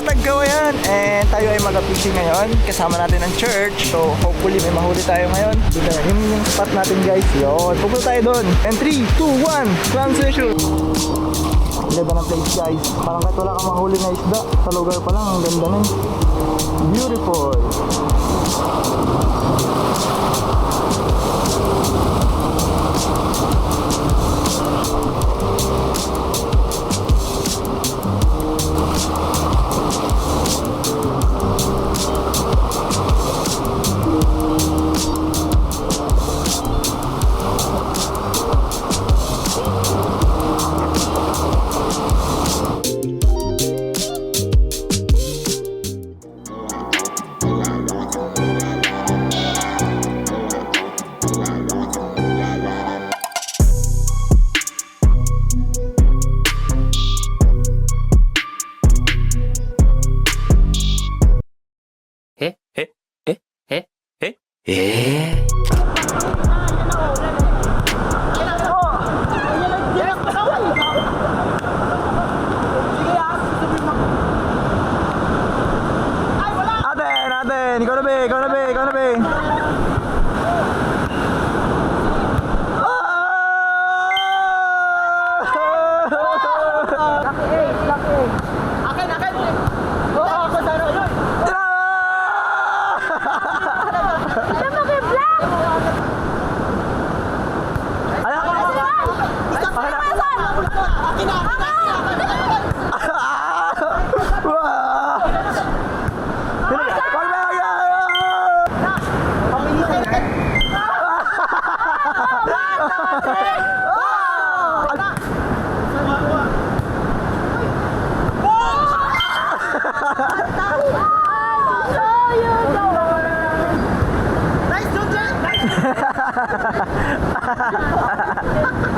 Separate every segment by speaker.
Speaker 1: Nagkawayan and tayo ay mag-fishing ngayon. Kasama natin ang church. So hopefully may mahuli tayo ngayon. Yung spot natin guys. Yun. Pupunta tayo doon. And 3, 2, 1. Transition. Ganda ng place guys. Parang kahit wala kang mahuli na isda. Sa lugar pa lang. Ang ganda nun. Beautiful.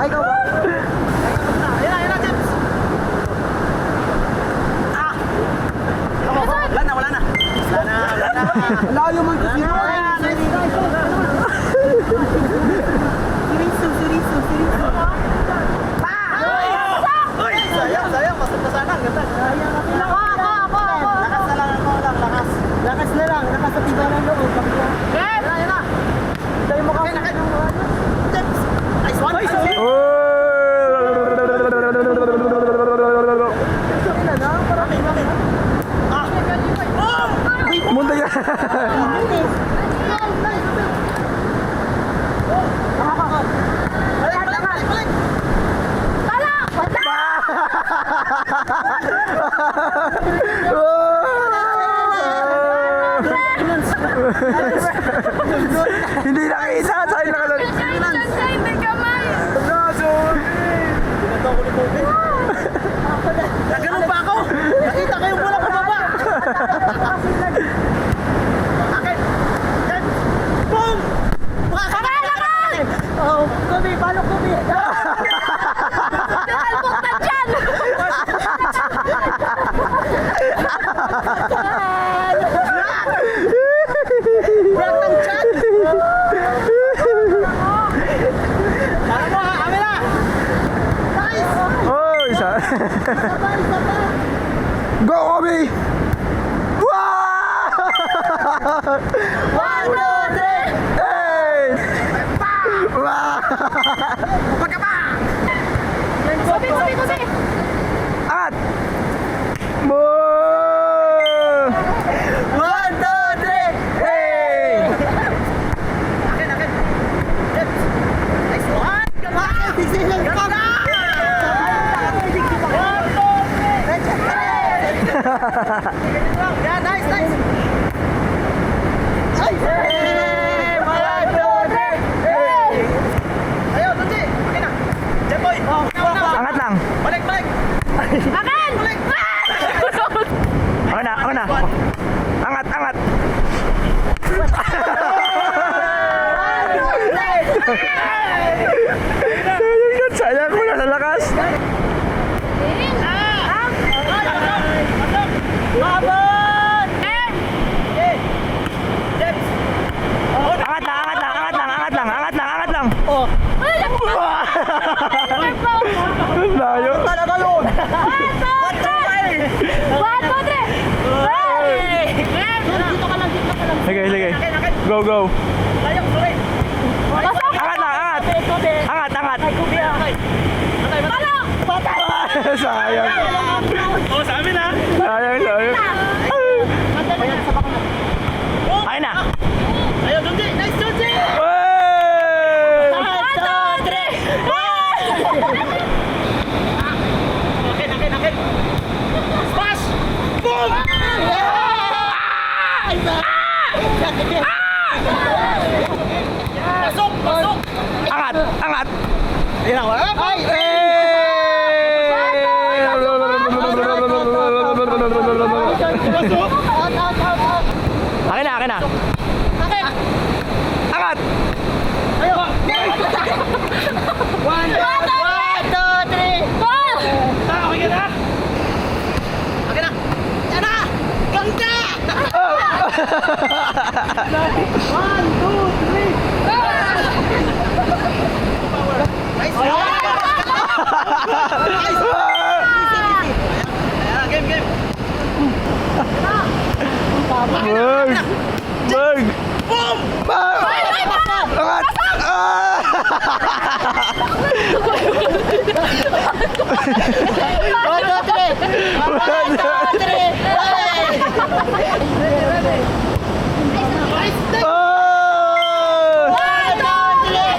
Speaker 1: Ay, go ba? Ayan na, James. Wala na. Layo mo ito. Siriso. Sayang. Masok na sana. Ang ganda. Lakas na lang. Lakas sa tiba ng loob. Ayan na. Tayo mo kami. Nice one. Munta yan. Hindi nakita sa akin nakalagay. Hindi kamay. Nagano pa ako? Nakita ko yung bola pababa. Akin. Boom! Makakalakan! Oh, Kubi, paano Kubi? Nakalbuktan dyan! Brag ng chat! Para mo ha, kami na! Nice! Oh, isa! Go, Kubi! Wow! 1, 2, 3! Hey! Wow! Pagkaba! Kubi! At! Mo! 1, 2, 3! Hey! Akin! Nice one! Bakit? Sisihin ka na! 1, 2, 3! Yeah, nice! Ay! Hey! 1, 2, 3! Hey! Ayaw, Tunji! Akin na! Jeboy! Angat lang! Balik! Akin! Balik! Ako na! Angat! Sayang ko na sa lakas! Mabot! James! Angat lang! Oh! Layo! Talaga yun! 1, 2, 3!
Speaker 2: na. Ay!
Speaker 1: Akin na, akin na. Angat!
Speaker 3: One, two, three, four!
Speaker 2: Okay ka na?
Speaker 3: Okay na! Yan na! Ganda!
Speaker 2: One, two, three.
Speaker 3: Nice! Game, game!
Speaker 1: Berg! Berg!
Speaker 3: Boom!
Speaker 1: Berg! Angat! Ah!
Speaker 3: One, two, three! One, two, three!
Speaker 1: Oh!
Speaker 3: One, two, three!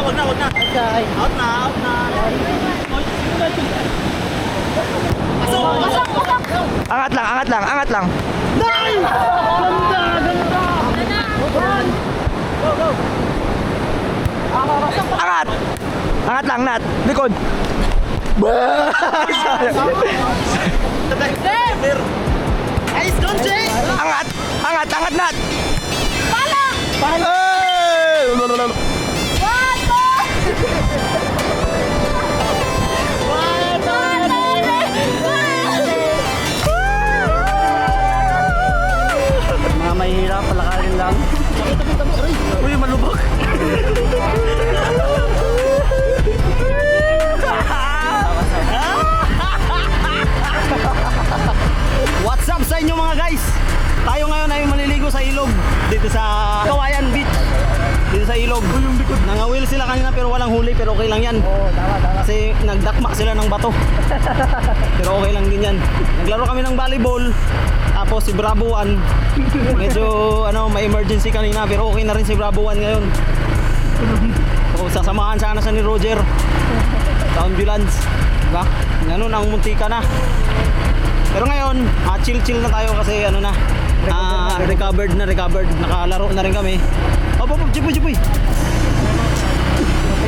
Speaker 3: Wag na. Okay. Out na.
Speaker 1: Angat lang. Angat lang, Nat. Likod.
Speaker 3: Nice, don't check!
Speaker 1: Angat, Nat.
Speaker 3: Pala!
Speaker 2: Mga mahihirap, palakarin lang. Uy, malubog. What's up sa inyo mga guys? Tayo ngayon ay maliligo sa ilog dito sa Kawayan Beach. Dito sa ilog. Nangawil sila kanina pero walang huli, pero okay lang yan. Kasi nagdakma sila ng bato. Pero okay lang din yan. Naglaro kami ng volleyball. Tapos si Bravo 1 medyo may emergency kanina, pero okay na rin si Bravo 1 ngayon. So sasamahan sana siya ni Roger sa ambulance, diba? Ganun ang muntika na. Pero ngayon, chill na tayo kasi recovered. Nakalaro na rin kami. Jipoy.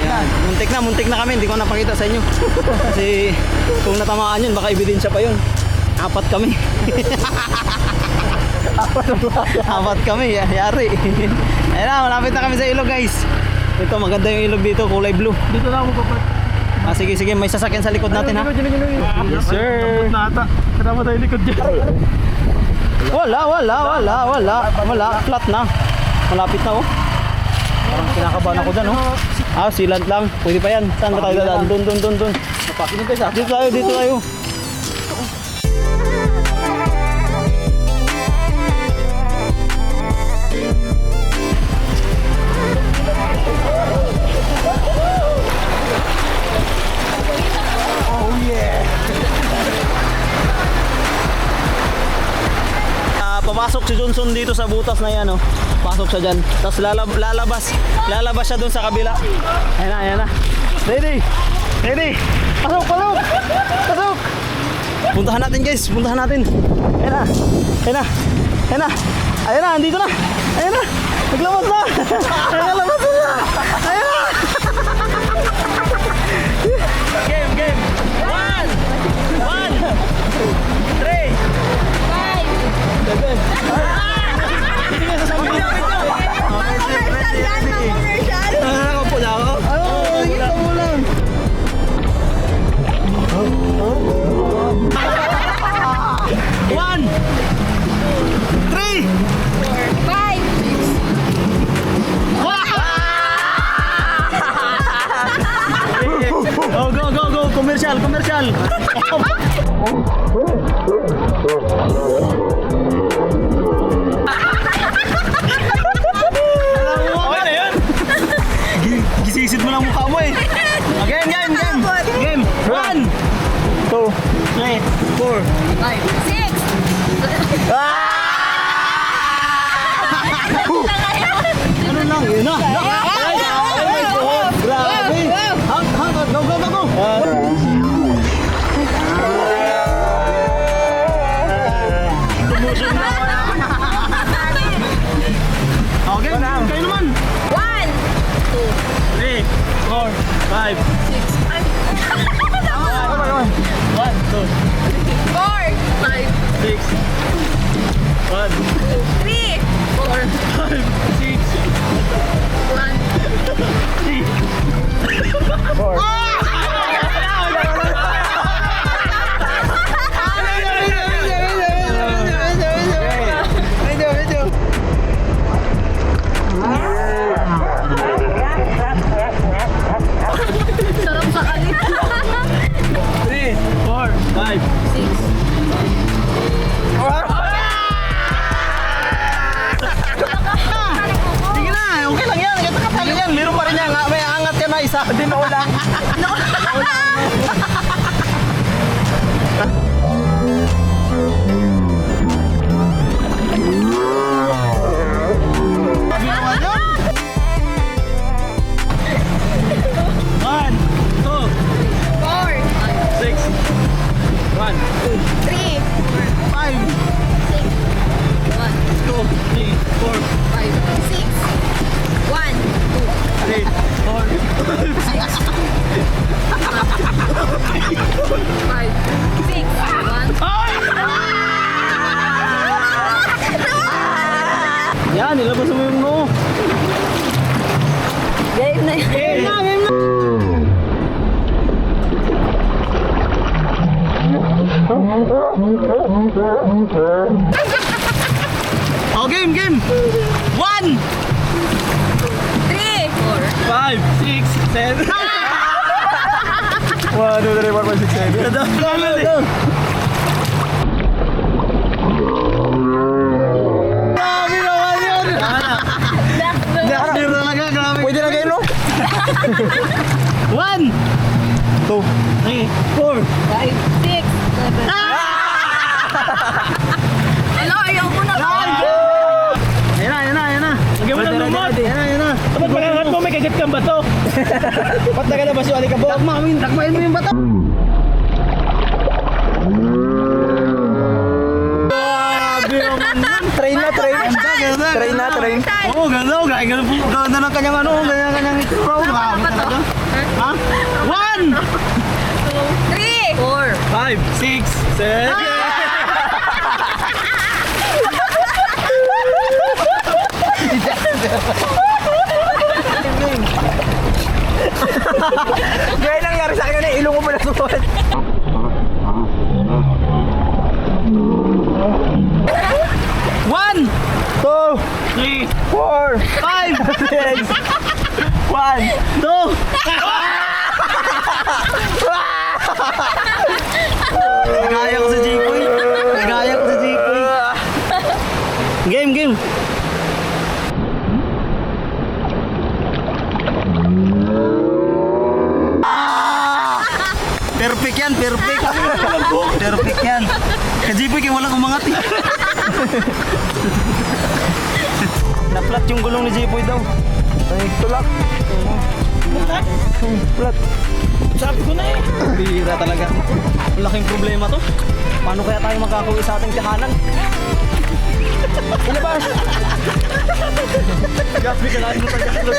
Speaker 2: Yan. Muntik na kami, hindi ko napakita sa inyo. Kasi kung natamaan yun, baka ebidensya pa yun. 4 kami. 4 kami, yari. Ayun na, malapit na kami sa ilog guys. Ito, maganda yung ilog dito, kulay blue.
Speaker 1: Dito na ako papat.
Speaker 2: Sige, may sasakyan sa likod natin ha. Yes sir.
Speaker 1: Kasama tayo likod dyan.
Speaker 2: Wala, flat na. Malapit na oh. Parang kinakabahan ako dyan oh. Sealant lang. Pwede pa yan. Saan ba tayo dadaan? Doon. Dito tayo.
Speaker 1: Oh yeah!
Speaker 2: Papasok si Johnson dito sa butas na yan oh. Pasok siya dyan. Tapos lalabas siya doon sa kabila. Ayan na. Ready. Pasok. Puntahan natin guys. Ayan na. Andito na. Ayan na. Naglabas na. Ayan na. Game. 1, 3. Nakakaupo na ako? Nakikita mo lang. One, 3. Go. Commercial. Okay na yun. Gisisid mo lang mukha mo eh. Game. 1, 2, 3, 4.
Speaker 3: 6!
Speaker 2: Ano lang? Yun na. Grabe. Hang. Go. Okay, kayo naman.
Speaker 3: 1,
Speaker 1: Come on.
Speaker 2: 1, 2,
Speaker 3: 4, 5,
Speaker 2: 6, 1,
Speaker 3: 3, 4,
Speaker 2: 5, 6,
Speaker 3: 1.
Speaker 1: 4.
Speaker 3: Sarap sa kanila.
Speaker 2: 3, 4, 5.
Speaker 3: 6.
Speaker 2: Sige na, okay lang yan. Ito katalo yan. Meron pa rin yan. May angat yan na isa. Hindi na ulang. One, 2,
Speaker 3: 4,
Speaker 2: 6, 1,
Speaker 3: 3,
Speaker 2: 5,
Speaker 3: 6, 1,
Speaker 2: 2, 3, 4,
Speaker 3: 5, 6, 1,
Speaker 2: 3, 4,
Speaker 3: 5, 6, 1.
Speaker 2: Yan, nilabas mo yung no.
Speaker 3: Game na yun.
Speaker 2: Game na, game na. Oh, game, game. 1,
Speaker 3: 3, 4.
Speaker 2: 5, 6, 7.
Speaker 1: 1, 2, 3, 4, 5, 6, 7.
Speaker 2: Grabe naman yun. Grabe talaga, grabe.
Speaker 1: Pwede na kayo, no?
Speaker 2: 1,
Speaker 1: 2.
Speaker 2: 3, 4.
Speaker 3: 5, 6, 7. Hello, ayaw ko na.
Speaker 2: Ayan na, ayan na, ayan na. Lagyan mo ng lumot. Ayan na, ayan na. Dapat pagkakat mo, may kagat kang bato.
Speaker 1: Ba't na ka na ba siya? Ka po?
Speaker 2: Dakmain mo yung bato. Grabe naman yan.
Speaker 1: Train na, train.
Speaker 2: Ganda,
Speaker 1: Train na,
Speaker 2: ganda.
Speaker 1: train.
Speaker 2: Oo, ganda. Ganda po. Ganda ng kanyang ano. Ganda ng kanyang itsura. Grabe talaga. Ha? 1,
Speaker 3: 3, 4.
Speaker 2: 5, 6, 7.
Speaker 1: Gaya nangyari sa akin yun, ilong ko pala suot.
Speaker 2: One,
Speaker 1: 2,
Speaker 2: 3,
Speaker 1: 4,
Speaker 2: 5,
Speaker 1: 6, 1.
Speaker 2: 2. Nagaya ko si Jikoy. Nagaya ko si Jikoy. Game, game. Perfect yan, perfect. Perfect yan. Kajipoy kayo walang umangat eh. Na-flat yung gulong ni Jipoy daw.
Speaker 1: Ay, tulak. Flat.
Speaker 2: Sabi ko na eh. Bihira talaga. Malaking problema to. Paano kaya tayo makakauwi sa ating tahanan?
Speaker 1: Ilabas.
Speaker 2: Gaspi ka lang mo sa gaslo.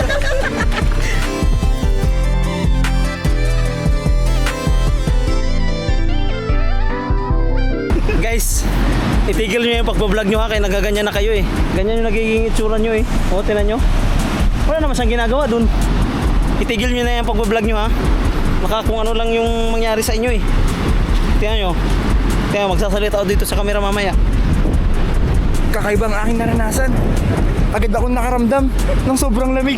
Speaker 2: Guys, itigil nyo yung pagbablog nyo ha, kaya nagaganyan na kayo eh. Ganyan yung nagiging itsura nyo eh. O, tinan nyo. Wala naman siyang ginagawa dun. Itigil nyo na yung pagbablog nyo ha. Baka kung ano lang yung mangyari sa inyo eh. Tingnan nyo. Tingnan, magsasalita ako dito sa camera mamaya.
Speaker 1: Kakaibang aking naranasan. Agad akong nakaramdam ng sobrang lamig.